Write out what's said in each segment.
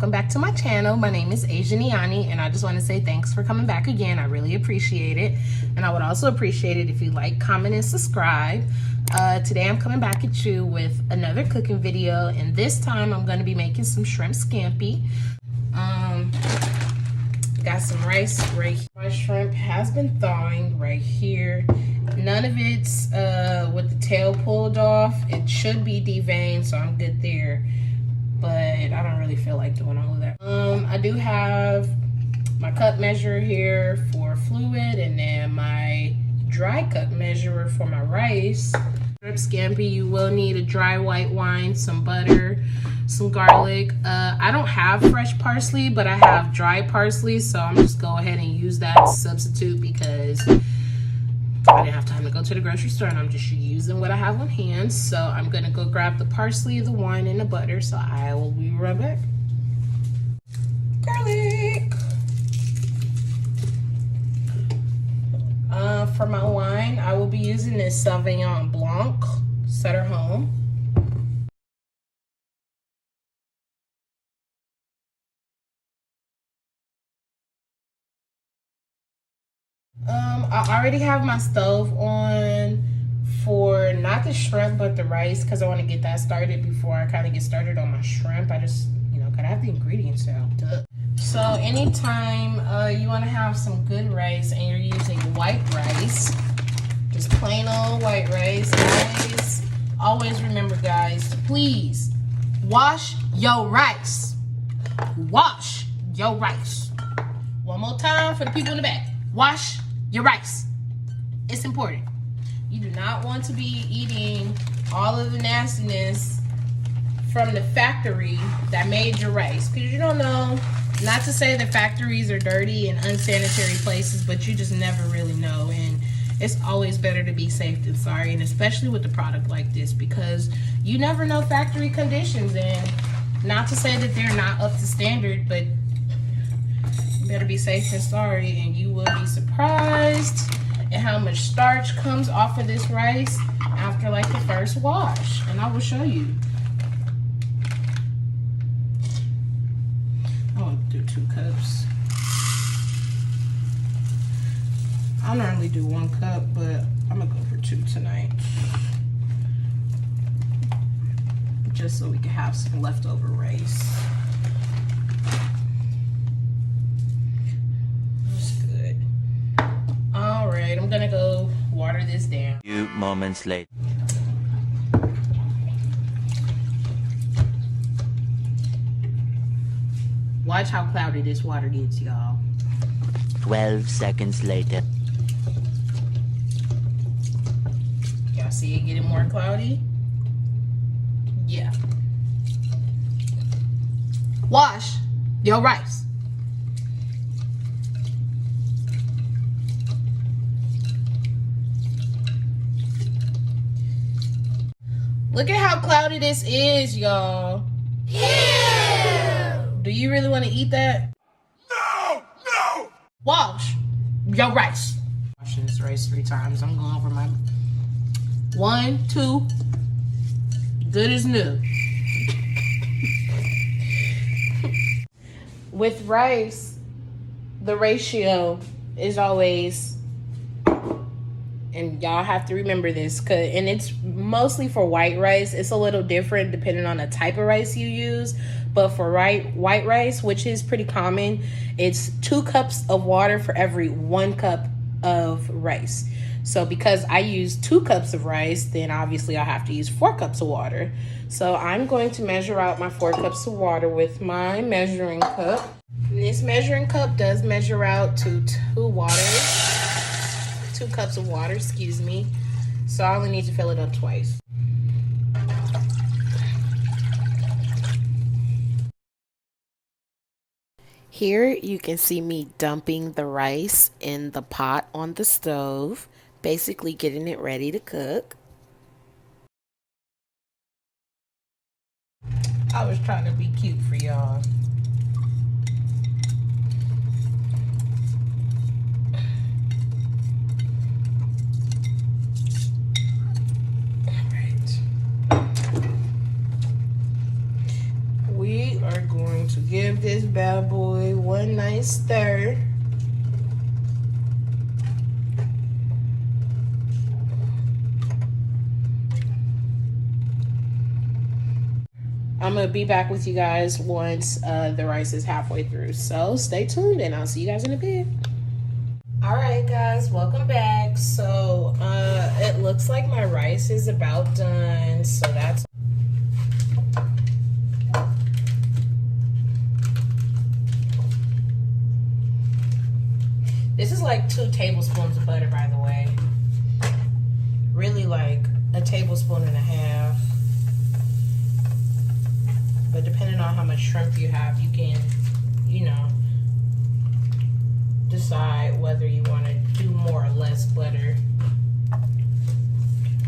welcome back to my channel. My name is Niani, and I just want to say thanks for coming back again. I really appreciate it, and I would also appreciate it if you like, comment, and subscribe. Today I'm coming back at you with another cooking video, and this time I'm going to be making some shrimp scampi. Got some rice right here. My shrimp has been thawing right here. None of it's with the tail pulled off. It should be deveined, so I'm good there. But I don't really feel like doing all of that. I do have my cup measure here for fluid, and then my dry cup measurer for my rice. Shrimp scampi, you will need a dry white wine, some butter, some garlic. I don't have fresh parsley, but I have dry parsley, so I'm just go ahead and use that to substitute because I didn't have time to go to the grocery store, and I'm just using what I have on hand. So I'm gonna go grab the parsley, the wine, and the butter. So I will be right back. Garlic. For my wine, I will be using this Sauvignon Blanc, Sutter Home. I already have my stove on for not the shrimp but the rice because I want to get that started before I kind of get started on my shrimp. I just, gotta have the ingredients out. So anytime you want to have some good rice and you're using white rice, just plain old white rice, always remember, guys, to please wash your rice. Wash your rice. One more time for the people in the back. Wash your rice. It's important. You do not want to be eating all of the nastiness from the factory that made your rice, because you don't know. Not to say that factories are dirty and unsanitary places, but you just never really know, and it's always better to be safe than sorry, and especially with a product like this, because you never know factory conditions. And not to say that they're not up to standard, but better be safe than sorry, and you will be surprised at how much starch comes off of this rice after like the first wash. And I will show you. I want to do 2 cups. I normally do 1 cup, but I'm gonna go for 2 tonight, just so we can have some leftover rice. I'm gonna go water this down. A few moments later. Watch how cloudy this water gets, y'all. 12 seconds later. Y'all see it getting more cloudy? Yeah. Wash your rice. Look at how cloudy this is, y'all. Ew! Do you really want to eat that? No! No! Wash your rice. Washing this rice 3 times. I'm going for my 1, 2. Good as new. With rice, the ratio is always, and y'all have to remember this, and it's mostly for white rice. It's a little different depending on the type of rice you use. But for white rice, which is pretty common, it's 2 cups of water for every 1 cup of rice. So because I use 2 cups of rice, then obviously I have to use 4 cups of water. So I'm going to measure out my 4 cups of water with my measuring cup. And this measuring cup does measure out to 2 cups of water, excuse me. So I only need to fill it up twice. Here you can see me dumping the rice in the pot on the stove, basically getting it ready to cook. I was trying to be cute for y'all. We are going to give a nice stir. I'm gonna be back with you guys once the rice is halfway through. So stay tuned and I'll see you guys in a bit. All right, guys, welcome back. So it looks like my rice is about done. So that's this is like 2 tablespoons of butter, by the way. Really like a tablespoon and a half. But depending on how much shrimp you have, you can, you know, decide whether you want to do more or less butter.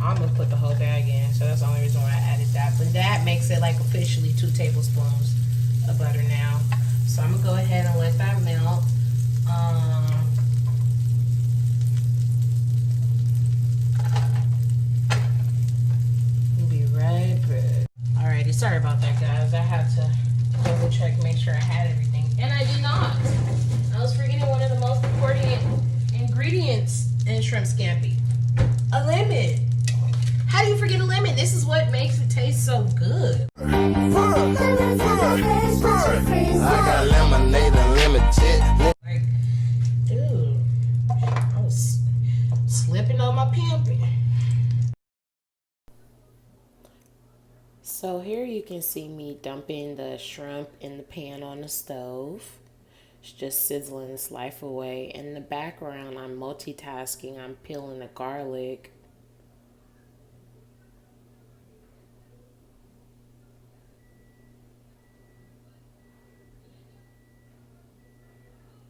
I'm gonna put the whole bag in, so that's the only reason why I added that. But that makes it like officially 2 tablespoons of butter now. So I'm gonna go ahead and let that melt. Be right back. Alrighty, sorry about that, guys. I had to double check, make sure I had everything, and I did not. I was forgetting one of the most important ingredients in shrimp scampi: a lemon. How do you forget a lemon? This is what makes it taste so good. I got lemonade unlimited. Like, dude, I was slipping on my pimping. So here you can see me dumping the shrimp in the pan on the stove. It's just sizzling its life away. In the background, I'm multitasking. I'm peeling the garlic.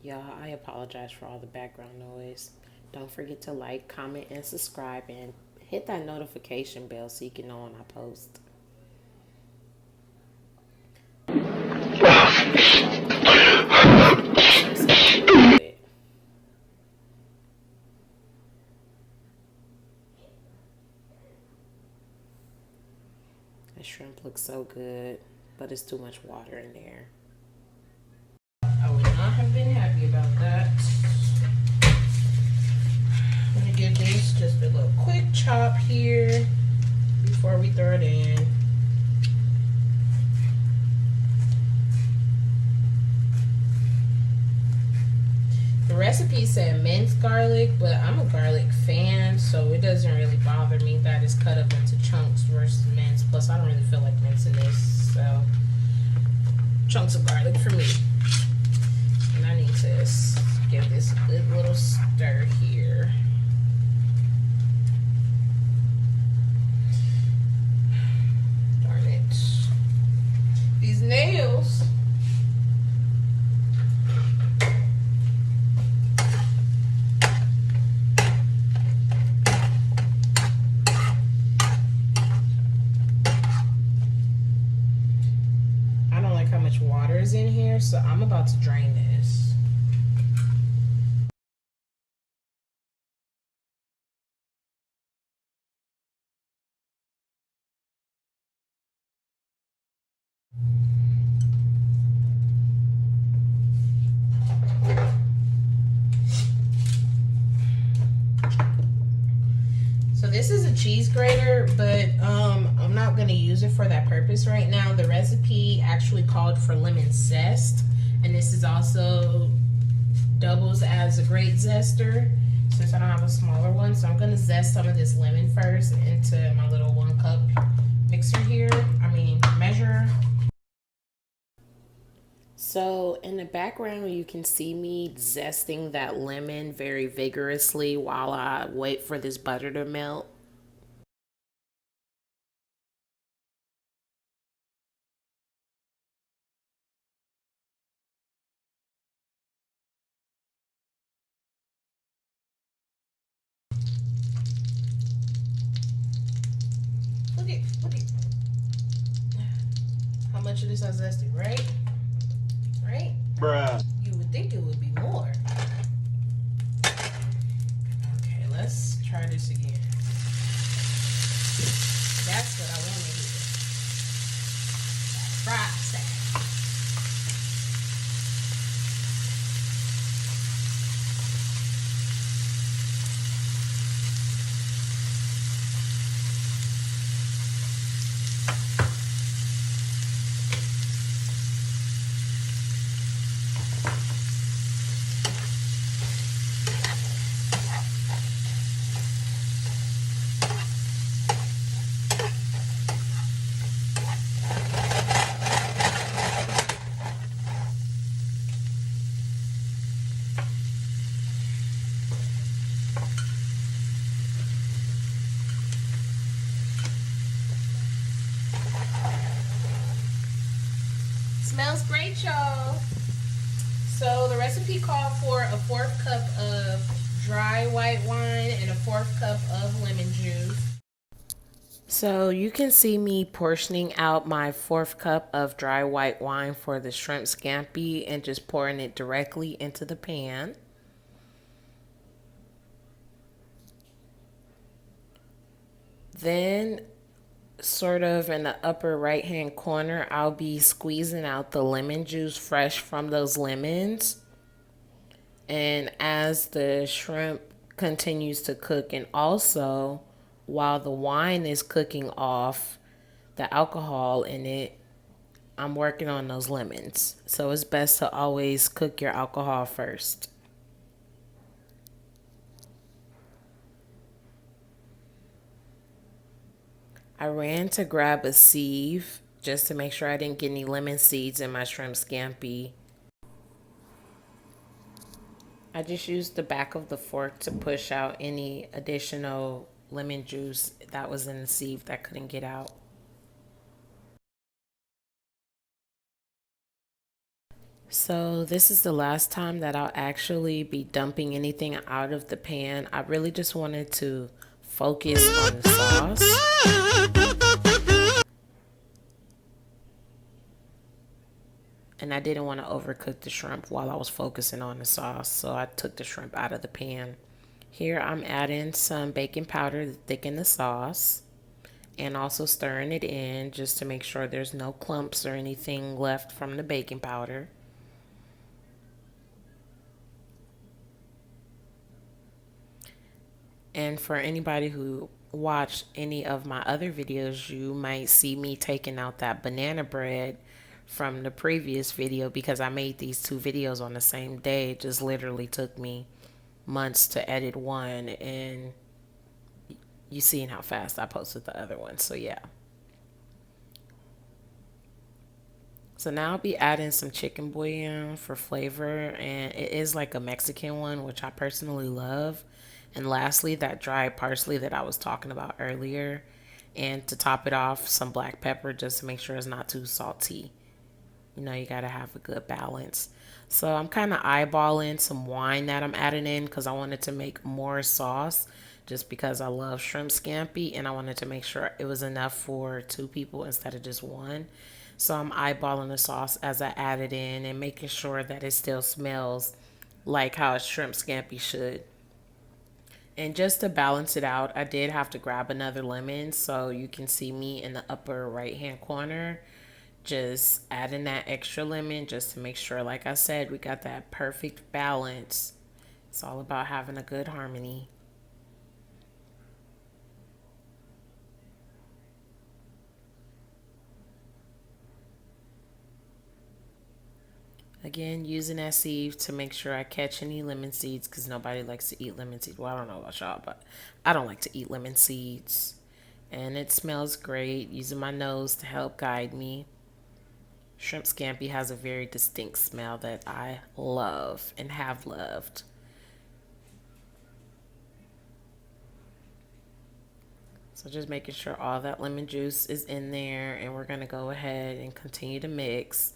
Y'all, I apologize for all the background noise. Don't forget to like, comment, and subscribe, and hit that notification bell so you can know when I post. The shrimp looks so good, but it's too much water in there. I would not have been happy about that. I'm gonna give this just a little quick chop here before we throw it in. The recipe said minced garlic, but I'm a garlic fan, so it doesn't really bother me that it's cut up into chunks versus minced. Plus, I don't really feel like mincing this, so chunks of garlic for me. And I need to give this a good little stir here. Darn it. These nails. I don't like how much water is in here, so I'm about to drain this. So this is a cheese grater, but I'm not going to use it for that purpose right now. The recipe actually called for lemon zest, and this is also doubles as a great zester since I don't have a smaller one. So I'm going to zest some of this lemon first into my little 1 cup mixer here. Measure. So in the background, you can see me zesting that lemon very vigorously while I wait for this butter to melt. Look at how much of this I zested, right? Right? Bruh. You would think it would be more. Okay, let's try this again. That's what I want to hear. Fried stack. So the recipe called for a 1/4 cup of dry white wine and a 1/4 cup of lemon juice. So you can see me portioning out my 1/4 cup of dry white wine for the shrimp scampi and just pouring it directly into the pan. Then, sort of in the upper right hand corner, I'll be squeezing out the lemon juice fresh from those lemons. And as the shrimp continues to cook, and also while the wine is cooking off the alcohol in it, I'm working on those lemons. So it's best to always cook your alcohol first. I ran to grab a sieve just to make sure I didn't get any lemon seeds in my shrimp scampi. I just used the back of the fork to push out any additional lemon juice that was in the sieve that couldn't get out. So this is the last time that I'll actually be dumping anything out of the pan. I really just wanted to focus on the sauce. And I didn't want to overcook the shrimp while I was focusing on the sauce, so I took the shrimp out of the pan. Here I'm adding some baking powder to thicken the sauce and also stirring it in just to make sure there's no clumps or anything left from the baking powder. And for anybody who watched any of my other videos, you might see me taking out that banana bread from the previous video because I made these two videos on the same day. It just literally took me months to edit one, and you seen how fast I posted the other one. So yeah. So now I'll be adding some chicken bouillon for flavor, and it is like a Mexican one, which I personally love. And lastly, that dried parsley that I was talking about earlier. And to top it off, some black pepper just to make sure it's not too salty. You know, you got to have a good balance. So I'm kind of eyeballing some wine that I'm adding in because I wanted to make more sauce just because I love shrimp scampi, and I wanted to make sure it was enough for 2 people instead of just 1. So I'm eyeballing the sauce as I add it in and making sure that it still smells like how a shrimp scampi should. And just to balance it out, I did have to grab another lemon, so you can see me in the upper right hand corner just adding that extra lemon just to make sure, like I said, we got that perfect balance. It's all about having a good harmony. Again, using that sieve to make sure I catch any lemon seeds because nobody likes to eat lemon seeds. Well, I don't know about y'all, but I don't like to eat lemon seeds. And it smells great, using my nose to help guide me. Shrimp scampi has a very distinct smell that I love and have loved. So just making sure all that lemon juice is in there, and we're going to go ahead and continue to mix.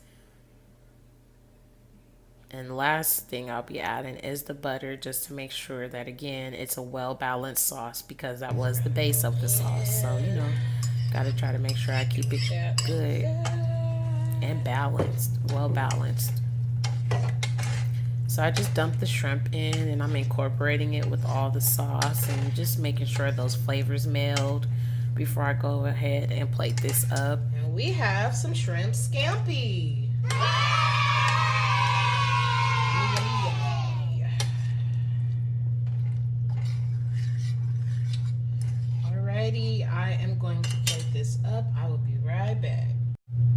And last thing I'll be adding is the butter just to make sure that, again, it's a well-balanced sauce because that was the base of the sauce. So, you know, got to try to make sure I keep it good and balanced, well-balanced. So I just dumped the shrimp in and I'm incorporating it with all the sauce and just making sure those flavors meld before I go ahead and plate this up. And we have some shrimp scampi. I am going to plate this up. I will be right back.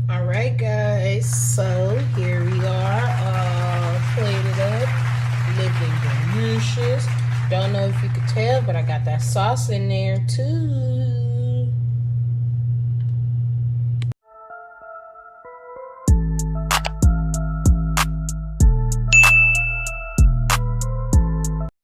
All right, guys. So here we are, all plated up, looking delicious. Don't know if you could tell, but I got that sauce in there too.